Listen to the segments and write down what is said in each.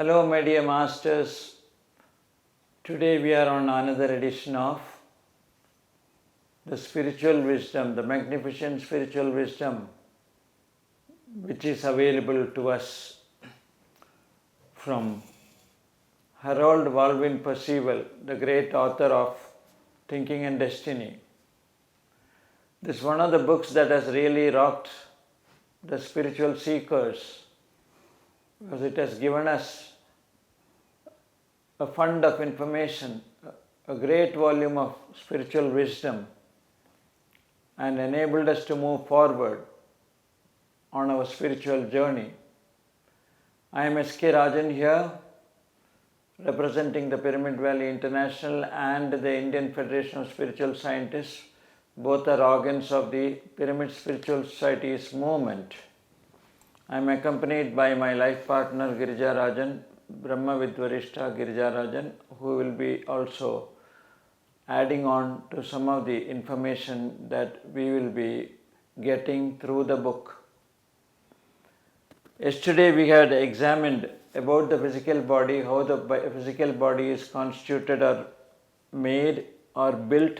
Hello, my dear masters. Today we are on another edition of the spiritual wisdom, the magnificent spiritual wisdom which is available to us from Harold Walwyn Percival, the great author of Thinking and Destiny. This is one of the books that has really rocked the spiritual seekers, because it has given us a fund of information, a great volume of spiritual wisdom, and enabled us to move forward on our spiritual journey. I am S.K.Rajan here, representing the Pyramid Valley International and the Indian Federation of Spiritual Scientists. Both are organs of the Pyramid Spiritual Society's movement. I am accompanied by my life partner Kebbedoddi, Brahma Vidvarishta Kebbedoddi, who will be also adding on to some of the information that we will be getting through the book. Yesterday we had examined about the physical body, how the physical body is constituted or made or built,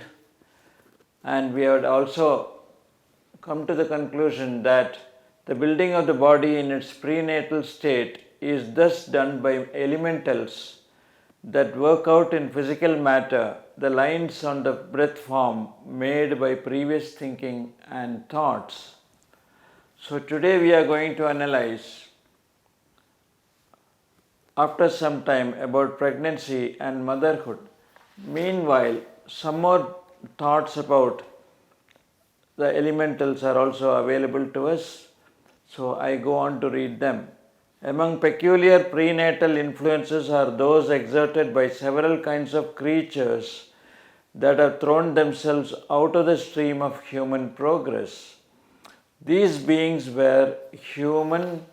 and we had also come to the conclusion that the building of the body in its prenatal state is thus done by elementals that work out in physical matter the lines on the breath form made by previous thinking and thoughts. So today we are going to analyze, after some time, about pregnancy and motherhood. Meanwhile, some more thoughts about the elementals are also available to us. So I go on to read them. Among peculiar prenatal influences are those exerted by several kinds of creatures that have thrown themselves out of the stream of human progress. These beings were human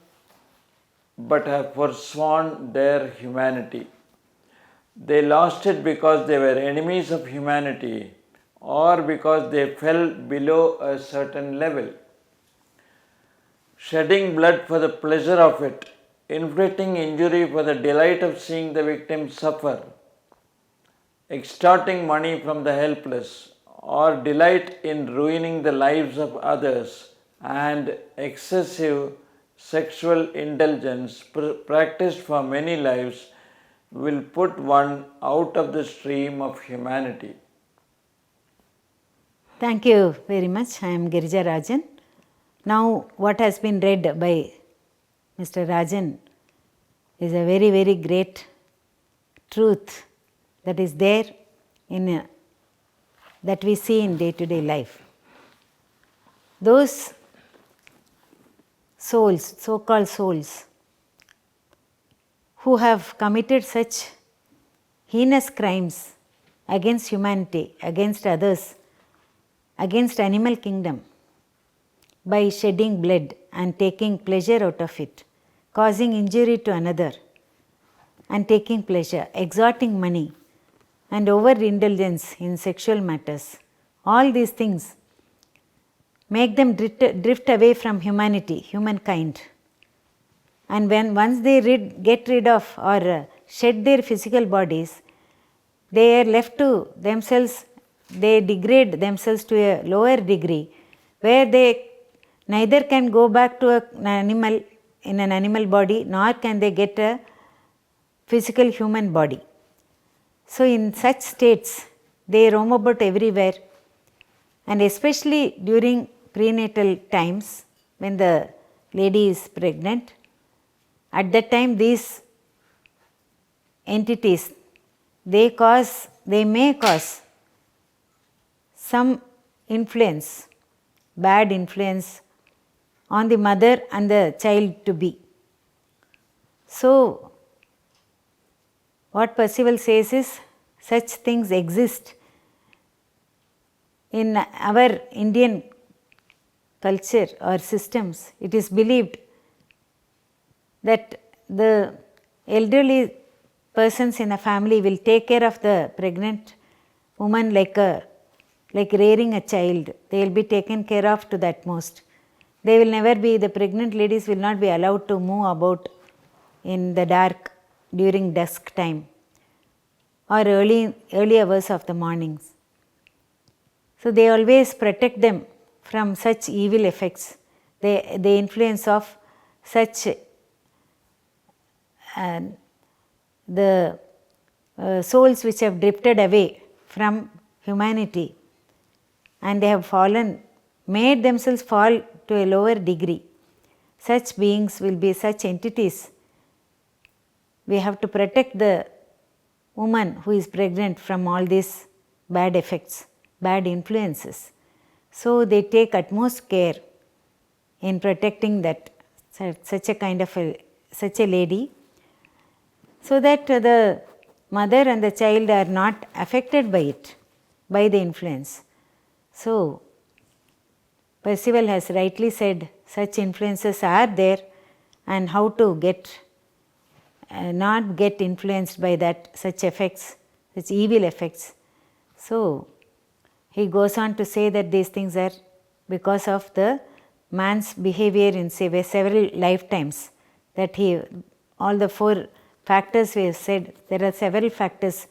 but have forsworn their humanity. They lost it because they were enemies of humanity or because they fell below a certain level. Shedding blood for the pleasure of it, inflicting injury for the delight of seeing the victim suffer, extorting money from the helpless, or delight in ruining the lives of others, and excessive sexual indulgence practiced for many lives will put one out of the stream of humanity. Thank you very much. I am Kebbedoddi. Now, what has been read by Mr. Rajan is a very, very great truth that is there in that we see in day-to-day life. Those souls, so-called souls, who have committed such heinous crimes against humanity, against others, against animal kingdom, by shedding blood and taking pleasure out of it, causing injury to another and taking pleasure, extorting money and overindulgence in sexual matters. All these things make them drift away from humanity, humankind. And when once they get rid of or shed their physical bodies, they are left to themselves, they degrade themselves to a lower degree where they neither can go back to an animal in an animal body, nor can they get a physical human body. So in such states, they roam about everywhere, and especially during prenatal times when the lady is pregnant. At that time, these entities, they may cause some influence, bad influence on the mother and the child to be. So, what Percival says is, such things exist in our Indian culture or systems. It is believed that the elderly persons in a family will take care of the pregnant woman like rearing a child. They will be taken care of to the utmost. The pregnant ladies will not be allowed to move about in the dark during dusk time or early hours of the mornings. So they always protect them from such evil effects, the influence of such the souls which have drifted away from humanity and they have made themselves fall to a lower degree. Such beings will be such entities. We have to protect the woman who is pregnant from all these bad effects, bad influences. So they take utmost care in protecting that such a lady, so that the mother and the child are not affected by it, by the influence. So Percival has rightly said such influences are there, and how to not get influenced by such effects, such evil effects. So he goes on to say that these things are because of the man's behavior in several lifetimes, that all the 4 factors we have said, there are several factors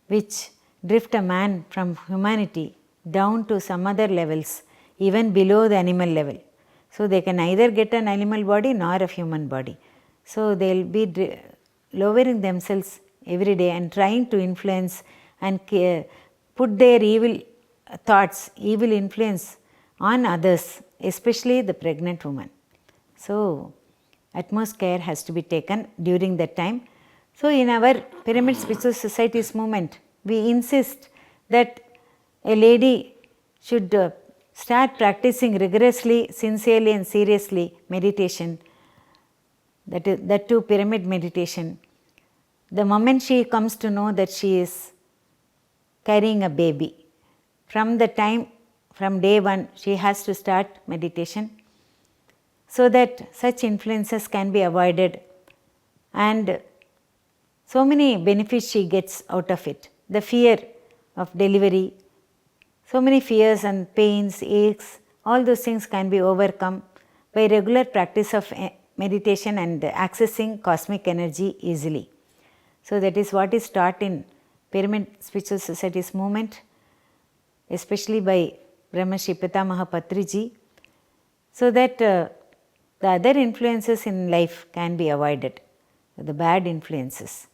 which drift a man from humanity down to some other levels, even below the animal level. So they can either get an animal body nor a human body. So they will be lowering themselves every day and trying to influence and put their evil thoughts, evil influence on others, especially the pregnant woman. So utmost care has to be taken during that time. So in our Pyramid Spiritual Society's movement, we insist that a lady should start practicing rigorously, sincerely and seriously meditation, that too pyramid meditation. The moment she comes to know that she is carrying a baby, from day 1, she has to start meditation, so that such influences can be avoided, and so many benefits she gets out of it. The fear of delivery, so many fears and pains, aches, all those things can be overcome by regular practice of meditation and accessing cosmic energy easily. So that is what is taught in Pyramid Spiritual Society's movement, especially by Brahmarshi Pitamaha Patriji, so that the other influences in life can be avoided, the bad influences.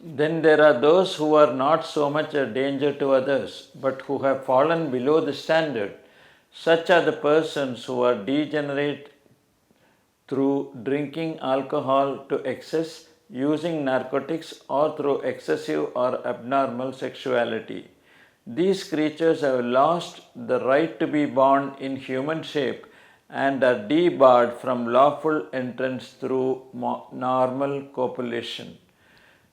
Then there are those who are not so much a danger to others, but who have fallen below the standard. Such are the persons who are degenerate through drinking alcohol to excess, using narcotics, or through excessive or abnormal sexuality. These creatures have lost the right to be born in human shape and are debarred from lawful entrance through normal copulation.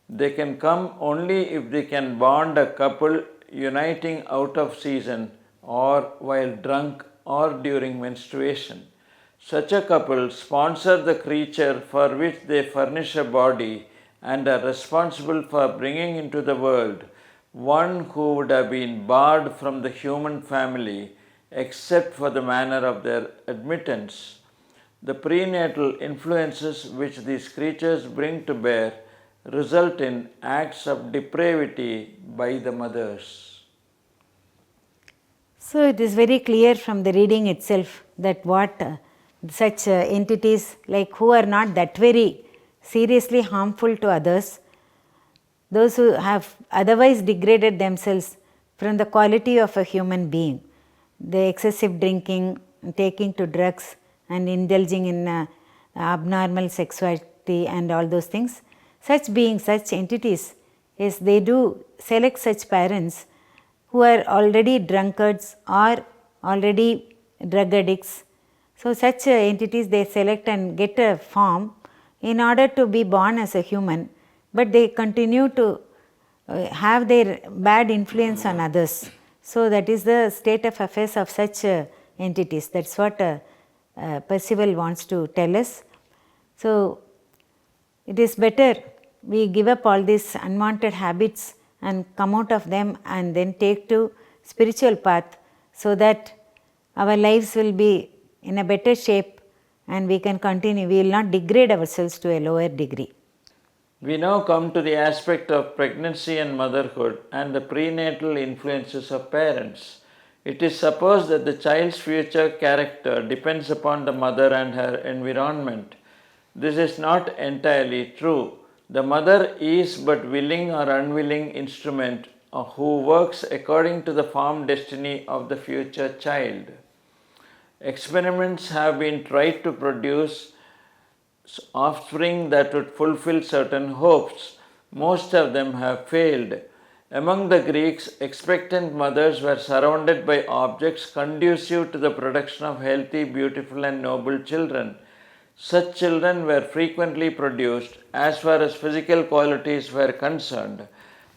They can come only if they can bond a couple uniting out of season or while drunk or during menstruation. Such a couple sponsor the creature for which they furnish a body and are responsible for bringing into the world one who would have been barred from the human family except for the manner of their admittance. The prenatal influences which these creatures bring to bear result in acts of depravity by the mothers. So it is very clear from the reading itself that what such entities, like who are not that very seriously harmful to others, those who have otherwise degraded themselves from the quality of a human being, the excessive drinking, taking to drugs and indulging in abnormal sexuality and all those things, such beings, such entities, yes, they do select such parents who are already drunkards or already drug addicts. So such entities they select and get a form in order to be born as a human, but they continue to have their bad influence on others. So that is the state of affairs of such entities. That's what Percival wants to tell us. So it is better we give up all these unwanted habits and come out of them and then take to spiritual path, so that our lives will be in a better shape and we can continue. We will not degrade ourselves to a lower degree. We now come to the aspect of pregnancy and motherhood and the prenatal influences of parents. It is supposed that the child's future character depends upon the mother and her environment. This is not entirely true. The mother is but willing or unwilling instrument who works according to the formed destiny of the future child. Experiments have been tried to produce offspring that would fulfill certain hopes. Most of them have failed. Among the Greeks, expectant mothers were surrounded by objects conducive to the production of healthy, beautiful, and noble children. Such children were frequently produced as far as physical qualities were concerned.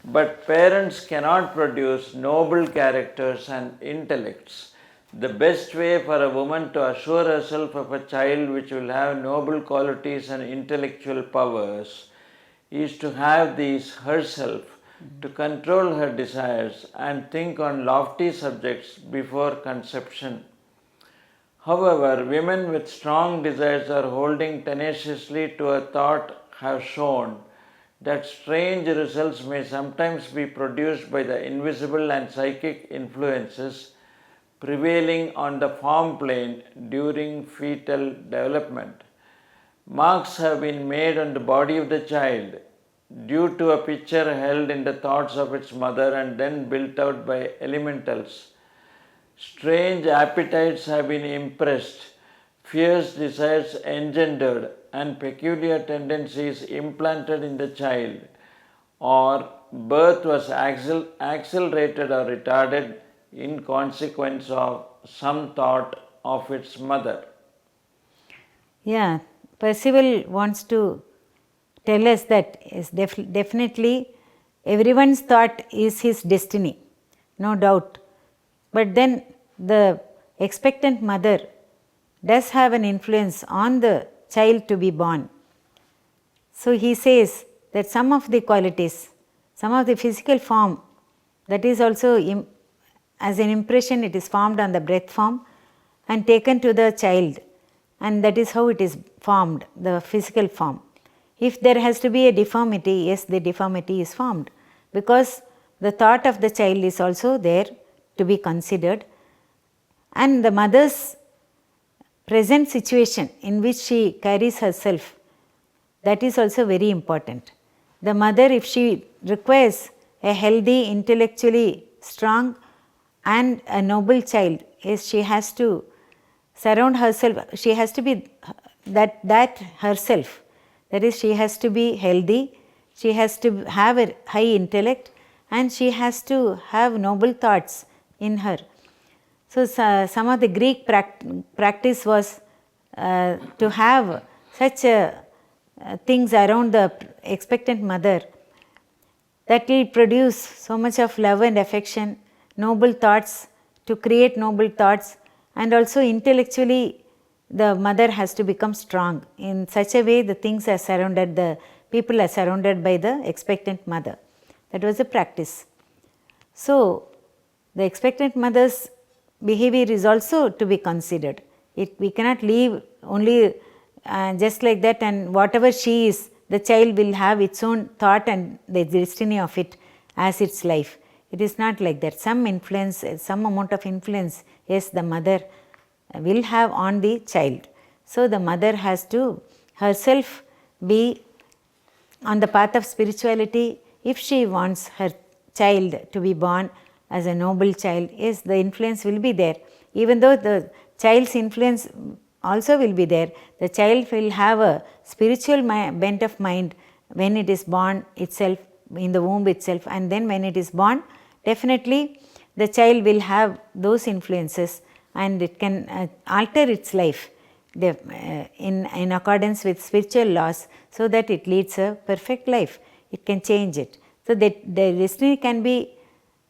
But parents cannot produce noble characters and intellects. The best way for a woman to assure herself of a child which will have noble qualities and intellectual powers is to have these herself, to control her desires and think on lofty subjects before conception. However, women with strong desires or holding tenaciously to a thought have shown that strange results may sometimes be produced by the invisible and psychic influences prevailing on the form plane during fetal development. Marks have been made on the body of the child due to a picture held in the thoughts of its mother and then built out by elementals. Strange appetites have been impressed, fierce desires engendered, and peculiar tendencies implanted in the child, or birth was accelerated or retarded in consequence of some thought of its mother. Yeah, Percival wants to tell us that is definitely everyone's thought is his destiny, no doubt. But then the expectant mother does have an influence on the child to be born. So he says that some of the qualities, some of the physical form, that is also as an impression it is formed on the breath form and taken to the child, and that is how it is formed, the physical form. If there has to be a deformity, yes, the deformity is formed because the thought of the child is also there to be considered, and the mother's present situation in which she carries herself, that is also very important. The mother, if she requires a healthy, intellectually strong and a noble child, yes, she has to surround herself, she has to be that herself. That is, she has to be healthy, she has to have a high intellect, and she has to have noble thoughts in her. So, some of the Greek practice was to have such things around the expectant mother that will produce so much of love and affection, noble thoughts, to create noble thoughts, and also intellectually the mother has to become strong. In such a way the things are surrounded, the people are surrounded by the expectant mother. That was a practice. So, the expectant mother's behavior is also to be considered. We cannot leave only just like that, and whatever she is, the child will have its own thought and the destiny of it as its life. It is not like that. Some influence, some amount of influence, yes, the mother will have on the child. So, the mother has to herself be on the path of spirituality if she wants her child to be born as a noble child. Yes, the influence will be there. Even though the child's influence also will be there, the child will have a spiritual bent of mind when it is born itself, in the womb itself, and then when it is born, definitely the child will have those influences and it can alter its life in accordance with spiritual laws, so that it leads a perfect life. It can change it. So, that the destiny can be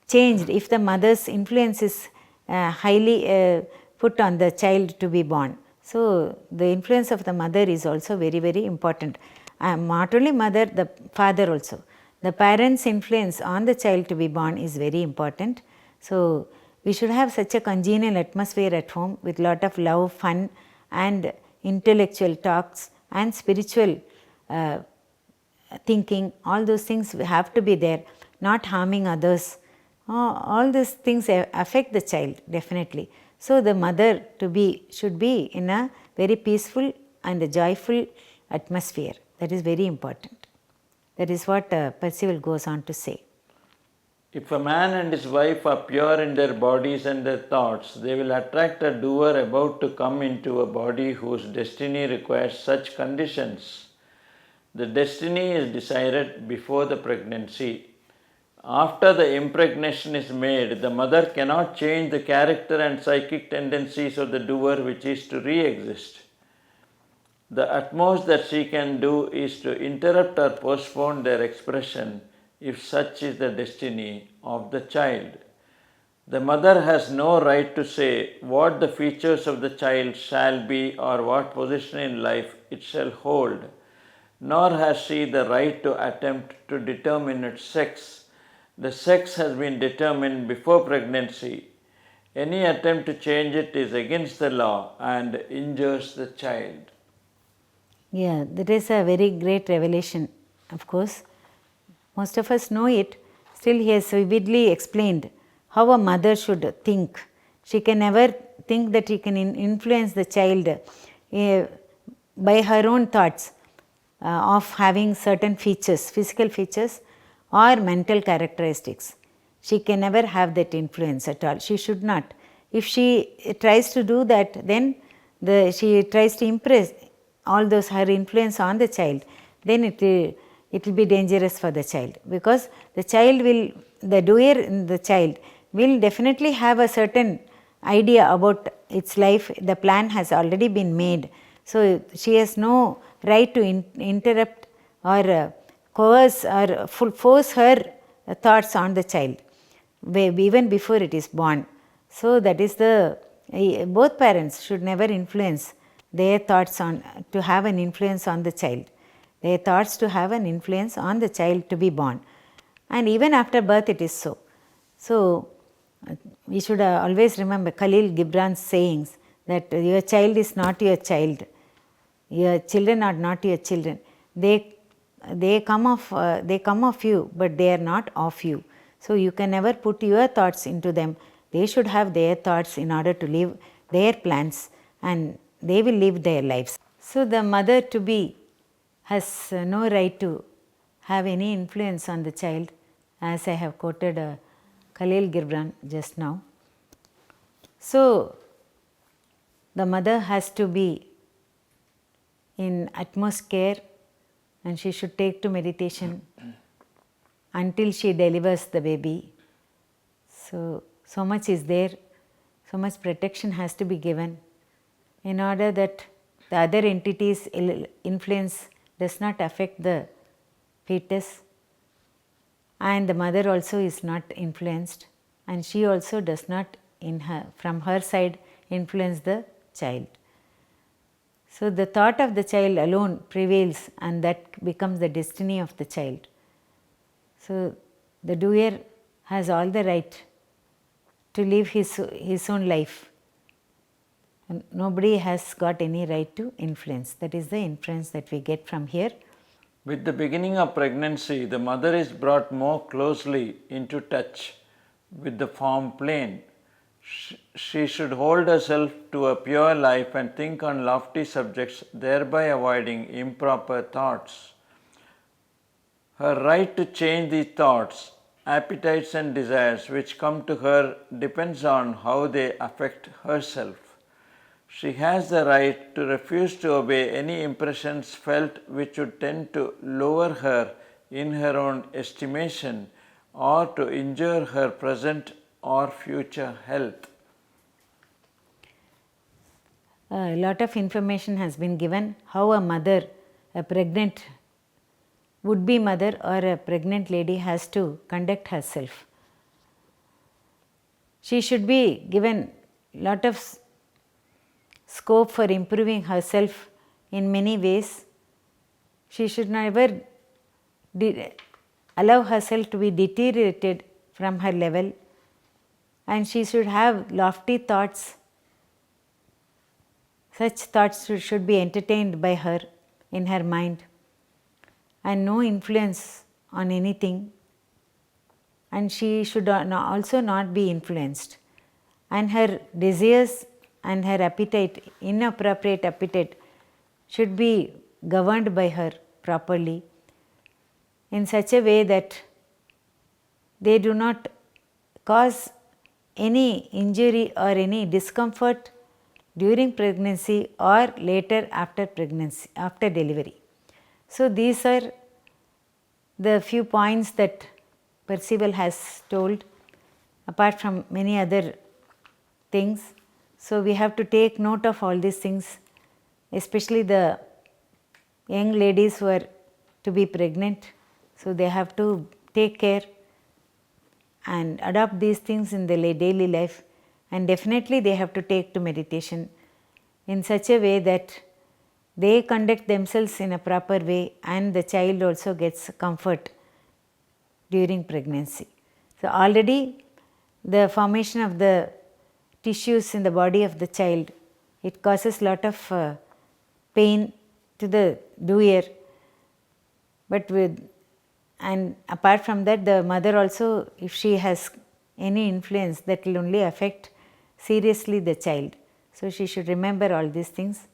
changed if the mother's influence is highly put on the child to be born. So, the influence of the mother is also very, very important. Not only mother, the father also. The parents' influence on the child to be born is very important. So, we should have such a congenial atmosphere at home with lot of love, fun and intellectual talks and spiritual thinking, all those things have to be there, not harming others. All these things affect the child definitely. So the mother should be in a very peaceful and a joyful atmosphere. That is very important. That is what Percival goes on to say. If a man and his wife are pure in their bodies and their thoughts, they will attract a doer about to come into a body whose destiny requires such conditions. The destiny is decided before the pregnancy. After the impregnation is made, the mother cannot change the character and psychic tendencies of the doer, which is to re-exist. The utmost that she can do is to interrupt or postpone their expression, if such is the destiny of the child. The mother has no right to say what the features of the child shall be or what position in life it shall hold, nor has she the right to attempt to determine its sex. The sex has been determined before pregnancy. Any attempt to change it is against the law and injures the child. Yeah, that is a very great revelation, of course. Most of us know it. Still, he has vividly explained how a mother should think. She can never think that she can influence the child by her own thoughts of having certain features, physical features or mental characteristics. She can never have that influence at all. She should not. If she tries to do that, then she tries to impress all those, her influence on the child, then it will be dangerous for the child, because the child will, the doer in the child will definitely have a certain idea about its life. The plan has already been made. So she has no right to interrupt or coerce or force her thoughts on the child even before it is born. So that is both parents should never influence their thoughts to have an influence on the child. Their thoughts to have an influence on the child to be born. And even after birth it is so. So we should always remember Khalil Gibran's sayings that your child is not your child. Your children are not your children. They come of you, but they are not of you. So you can never put your thoughts into them. They should have their thoughts in order to live their plans, and they will live their lives. So the mother to be has no right to have any influence on the child, as I have quoted Khalil Gibran just now. So the mother has to be in utmost care, and she should take to meditation until she delivers the baby. So much is there, so much protection has to be given in order that the other entities' influence does not affect the fetus, and the mother also is not influenced, and she also does not from her side influence the child. So the thought of the child alone prevails, and that becomes the destiny of the child. So the doer has all the right to live his own life. And nobody has got any right to influence. That is the inference that we get from here. With the beginning of pregnancy, the mother is brought more closely into touch with the form plane. She should hold herself to a pure life and think on lofty subjects, thereby avoiding improper thoughts. Her right to change these thoughts, appetites and desires which come to her depends on how they affect herself. She has the right to refuse to obey any impressions felt which would tend to lower her in her own estimation or to injure her present or future health. A lot of information has been given how a mother, a pregnant would-be mother or a pregnant lady has to conduct herself. She should be given lot of scope for improving herself in many ways. She should never allow herself to be deteriorated from her level, and she should have lofty thoughts. Such thoughts should be entertained by her in her mind, and no influence on anything, and she should also not be influenced, and her desires and her appetite, inappropriate appetite, should be governed by her properly in such a way that they do not cause any injury or any discomfort during pregnancy or later after pregnancy, after delivery. So these are the few points that Percival has told, apart from many other things. So we have to take note of all these things, especially the young ladies who are to be pregnant. So they have to take care and adopt these things in their daily life, and definitely they have to take to meditation in such a way that they conduct themselves in a proper way and the child also gets comfort during pregnancy. So already the formation of the tissues in the body of the child, it causes lot of pain to the doer, but and apart from that, the mother also, if she has any influence, that will only affect seriously the child. So she should remember all these things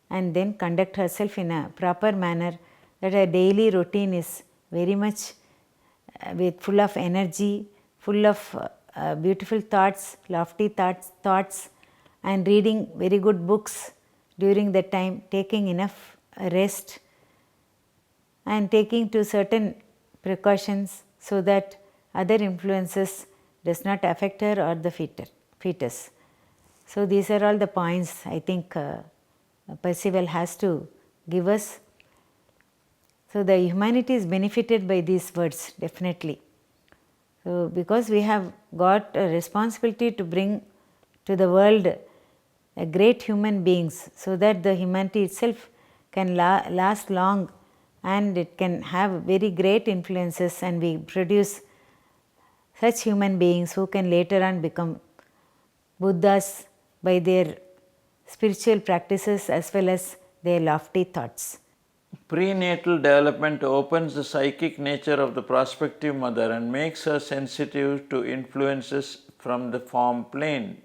and then conduct herself in a proper manner, that her daily routine is very much full of energy, full of beautiful thoughts, lofty thoughts, and reading very good books during the time, taking enough rest, and taking to certain precautions so that other influences does not affect her or the fetus. So these are all the points I think Percival has to give us. So the humanity is benefited by these words, definitely. So because we have got a responsibility to bring to the world a great human beings, so that the humanity itself can last long and it can have very great influences, and we produce such human beings who can later on become Buddhas by their spiritual practices as well as their lofty thoughts. Prenatal development opens the psychic nature of the prospective mother and makes her sensitive to influences from the form plane.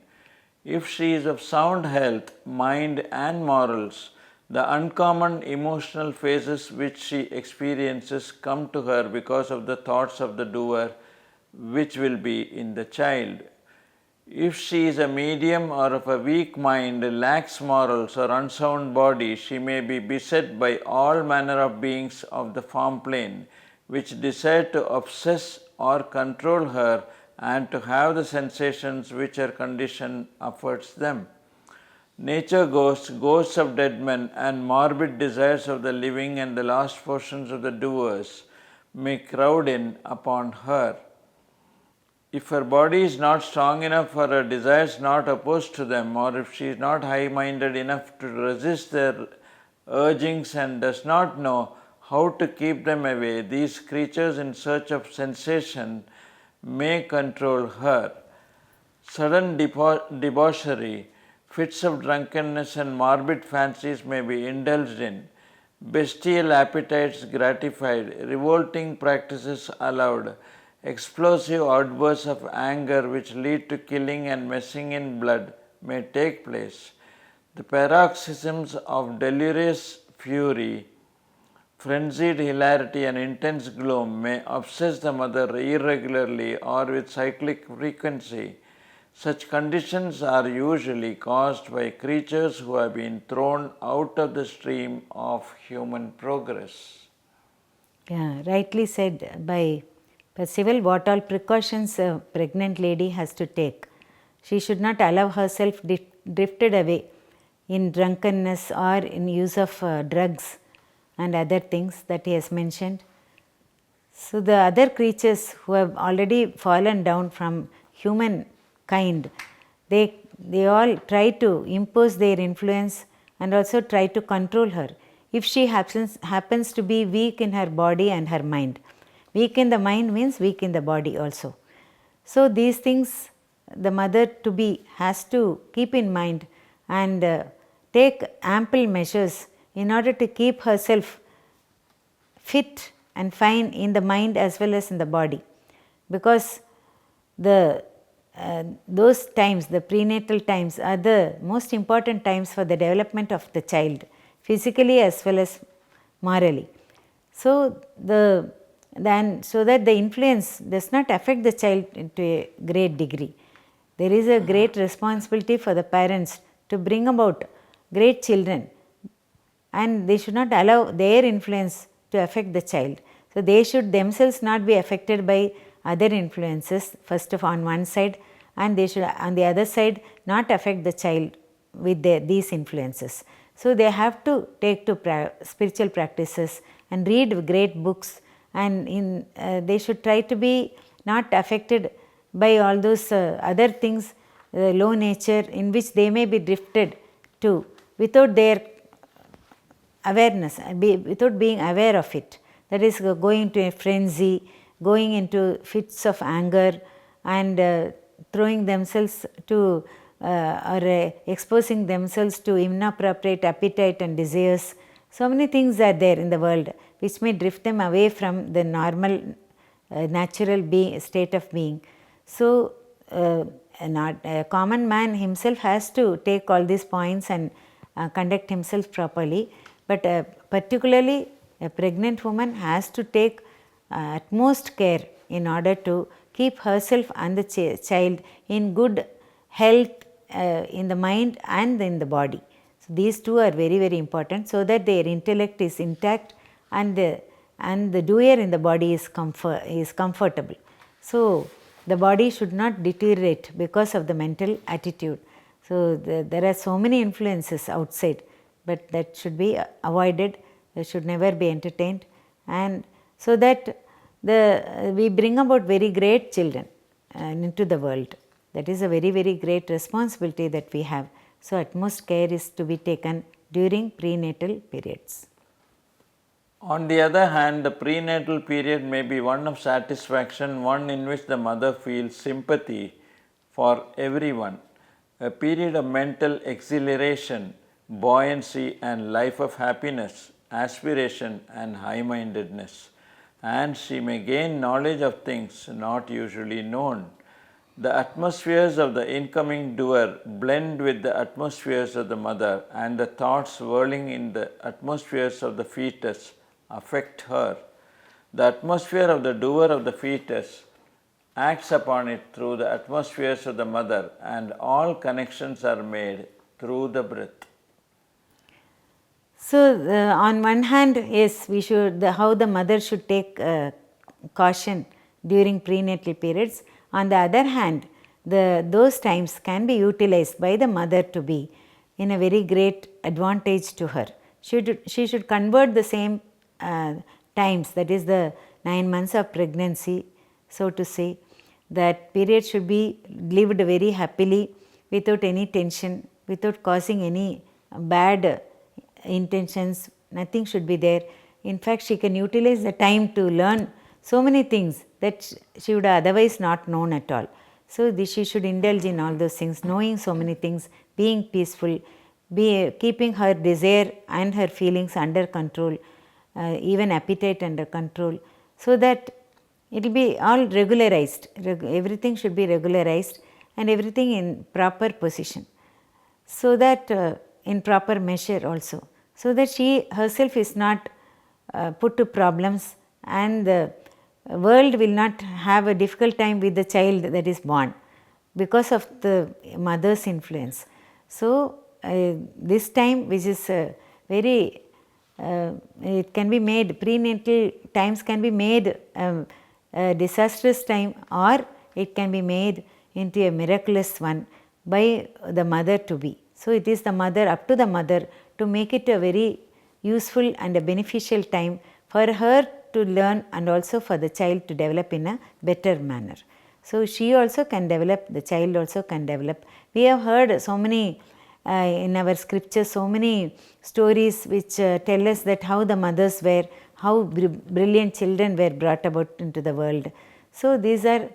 If she is of sound health, mind and morals, the uncommon emotional phases which she experiences come to her because of the thoughts of the doer, which will be in the child. If she is a medium or of a weak mind, lacks morals or unsound body, she may be beset by all manner of beings of the form plane, which desire to obsess or control her and to have the sensations which her condition affords them. Nature ghosts, ghosts of dead men, and morbid desires of the living and the lost portions of the doers may crowd in upon her. If her body is not strong enough or her desires not opposed to them, or if she is not high-minded enough to resist their urgings and does not know how to keep them away, these creatures in search of sensation may control her. Sudden debauchery, fits of drunkenness and morbid fancies may be indulged in, bestial appetites gratified, revolting practices allowed, explosive outbursts of anger which lead to killing and messing in blood may take place. The paroxysms of delirious fury, frenzied hilarity and intense gloom may obsess the mother irregularly or with cyclic frequency. Such conditions are usually caused by creatures who have been thrown out of the stream of human progress. Yeah, rightly said by Percival, what all precautions a pregnant lady has to take. She should not allow herself drifted away in drunkenness or in use of drugs and other things that he has mentioned. So the other creatures who have already fallen down from humankind, they all try to impose their influence and also try to control her if she happens to be weak in her body and her mind. Weak in the mind means weak in the body also. So these things the mother to be has to keep in mind and take ample measures in order to keep herself fit and fine in the mind as well as in the body, because those times, the prenatal times, are the most important times for the development of the child, physically as well as morally. So so that the influence does not affect the child to a great degree. There is a great responsibility for the parents to bring about great children, and they should not allow their influence to affect the child. So they should themselves not be affected by other influences, first of on one side, and they should on the other side not affect the child with these influences. So they have to take to spiritual practices and read great books, and they should try to be not affected by all those other things, low nature in which they may be drifted to without their awareness, without being aware of it. That is, going into a frenzy, going into fits of anger, and throwing themselves to or exposing themselves to inappropriate appetite and desires. So many things are there in the world which may drift them away from the normal natural state of being. So a common man himself has to take all these points and conduct himself properly, but particularly a pregnant woman has to take utmost care in order to keep herself and the child in good health in the mind and in the body. So these two are very, very important, so that their intellect is intact and the doer in the body is comfortable. So the body should not deteriorate because of the mental attitude. So there are so many influences outside, but that should be avoided, that should never be entertained, and so that we bring about very great children into the world. That is a very, very great responsibility that we have. So utmost care is to be taken during prenatal periods. On the other hand, the prenatal period may be one of satisfaction, one in which the mother feels sympathy for everyone, a period of mental exhilaration, buoyancy and life of happiness, aspiration and high-mindedness, and she may gain knowledge of things not usually known. The atmospheres of the incoming doer blend with the atmospheres of the mother, and the thoughts whirling in the atmospheres of the fetus affect her. The atmosphere of the doer of the fetus acts upon it through the atmospheres of the mother, and all connections are made through the breath. So on one hand, yes, we should how the mother should take caution during prenatal periods. On the other hand, those times can be utilized by the mother to be in a very great advantage to her. She should convert the same times, that is the 9 months of pregnancy, so to say. That period should be lived very happily, without any tension, without causing any bad intentions, nothing should be there. In fact, she can utilize the time to learn so many things that she would otherwise not known at all. So she should indulge in all those things, knowing so many things, being peaceful, keeping her desire and her feelings under control, even appetite under control, so that it will be all regularized. Everything should be regularized and everything in proper position, so that in proper measure also, so that she herself is not put to problems, and the world will not have a difficult time with the child that is born because of the mother's influence. So this time, which is very it can be made, prenatal times can be made a disastrous time, or it can be made into a miraculous one by the mother to be. So it is the mother, up to the mother, to make it a very useful and a beneficial time for her to learn, and also for the child to develop in a better manner. So she also can develop, the child also can develop. We have heard so many in our scriptures, so many stories which tell us that how the mothers were, how brilliant children were brought about into the world. So these are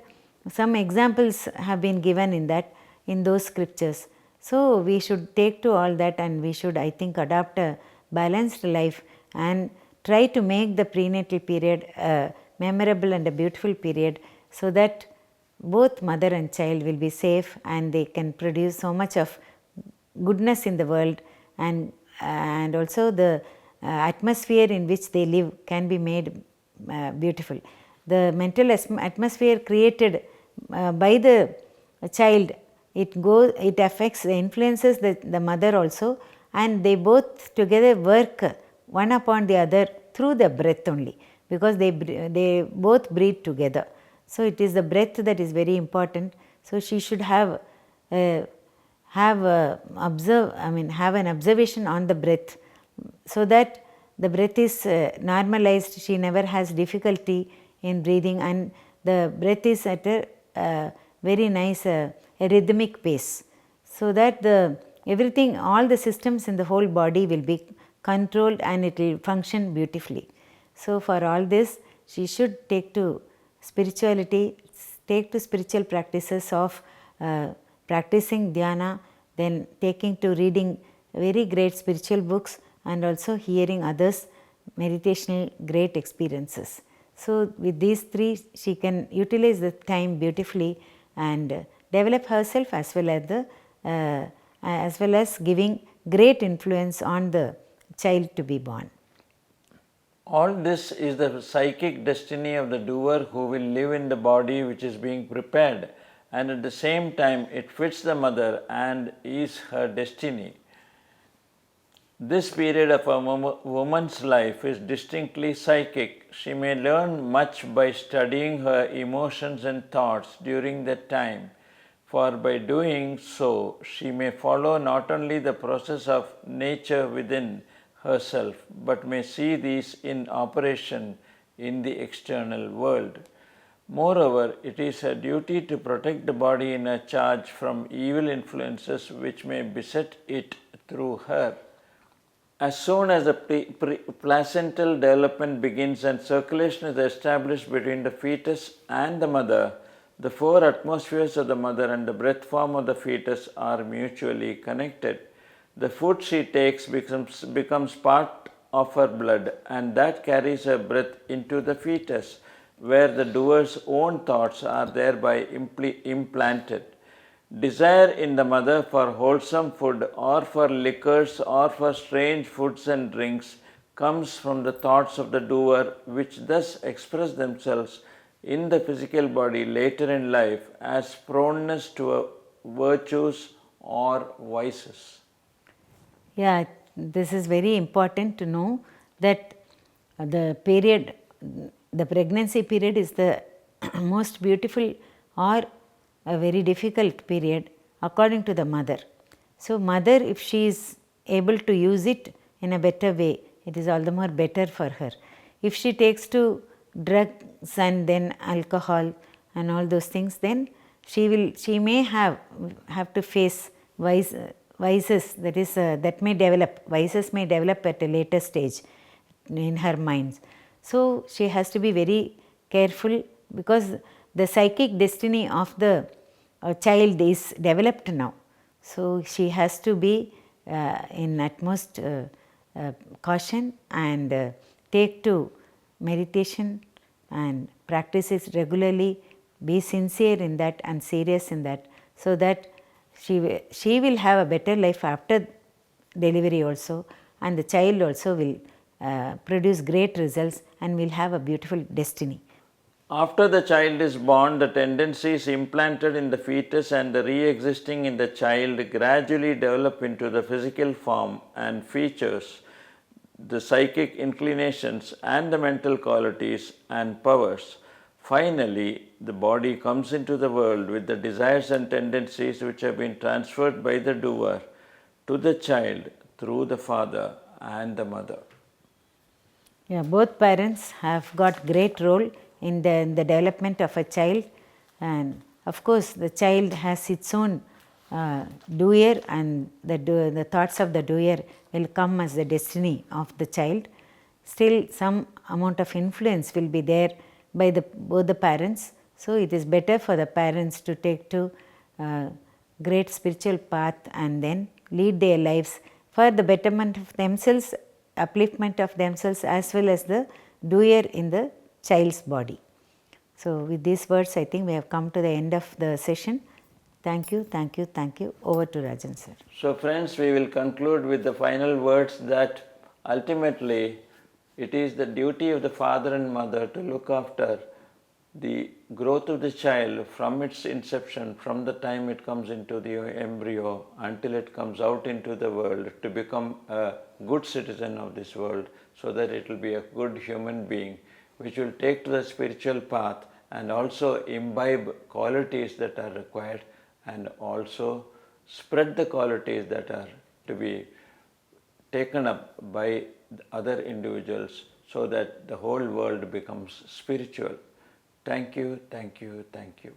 some examples have been given in those scriptures. So we should take to all that, and we should, I think, adopt a balanced life and try to make the prenatal period a memorable and a beautiful period, so that both mother and child will be safe and they can produce so much of goodness in the world, and also the atmosphere in which they live can be made beautiful. The mental atmosphere created by the child, it affects, influences the mother also, and they both together work one upon the other through the breath only, because they both breathe together. So it is the breath that is very important. So she should have an observation on the breath, so that the breath is normalized. She never has difficulty in breathing, and the breath is at a very nice a rhythmic pace, so that everything, all the systems in the whole body will be controlled and it will function beautifully. So for all this, she should take to spirituality, take to spiritual practices of practicing dhyana, then taking to reading very great spiritual books, and also hearing others' meditational great experiences. So with these three, she can utilize the time beautifully and develop herself, as well as giving great influence on the child to be born. All this is the psychic destiny of the doer, who will live in the body which is being prepared, and at the same time it fits the mother and is her destiny. This period of a woman's life is distinctly psychic. She may learn much by studying her emotions and thoughts during that time, for by doing so she may follow not only the process of nature within herself, but may see these in operation in the external world. Moreover, it is her duty to protect the body in a charge from evil influences which may beset it through her. As soon as the placental development begins and circulation is established between the fetus and the mother, the four atmospheres of the mother and the breath form of the fetus are mutually connected. The food she takes becomes part of her blood, and that carries her breath into the fetus, where the doer's own thoughts are thereby implanted. Desire in the mother for wholesome food, or for liquors, or for strange foods and drinks comes from the thoughts of the doer, which thus express themselves in the physical body later in life as proneness to virtues or vices. Yeah, this is very important to know that the pregnancy period is the most beautiful or a very difficult period according to the mother. So mother, if she is able to use it in a better way, it is all the more better for her. If she takes to drugs and then alcohol and all those things, then she may have to face vices, that is that may develop, vices may develop at a later stage in her mind. So she has to be very careful, because the psychic destiny of the child is developed now. So she has to be in utmost caution and take to meditation and practice it regularly, be sincere in that and serious in that, so that she will have a better life after delivery also, and the child also will produce great results and will have a beautiful destiny. After the child is born, the tendencies implanted in the fetus and the re-existing in the child gradually develop into the physical form and features, the psychic inclinations and the mental qualities and powers. Finally, the body comes into the world with the desires and tendencies which have been transferred by the doer to the child through the father and the mother. Yeah, both parents have got great role in the development of a child, and of course the child has its own doer, and the thoughts of the doer will come as the destiny of the child. Still some amount of influence will be there by both the parents. So it is better for the parents to take to great spiritual path and then lead their lives for the betterment of themselves upliftment of themselves as well as the doer in the child's body. So, with these words, I think we have come to the end of the session. Thank you, thank you, thank you. Over to Rajan sir. So friends, we will conclude with the final words that ultimately it is the duty of the father and mother to look after the growth of the child from its inception, from the time it comes into the embryo until it comes out into the world, to become a good citizen of this world, so that it will be a good human being which will take to the spiritual path and also imbibe qualities that are required and also spread the qualities that are to be taken up by other individuals, so that the whole world becomes spiritual. Thank you, thank you, thank you.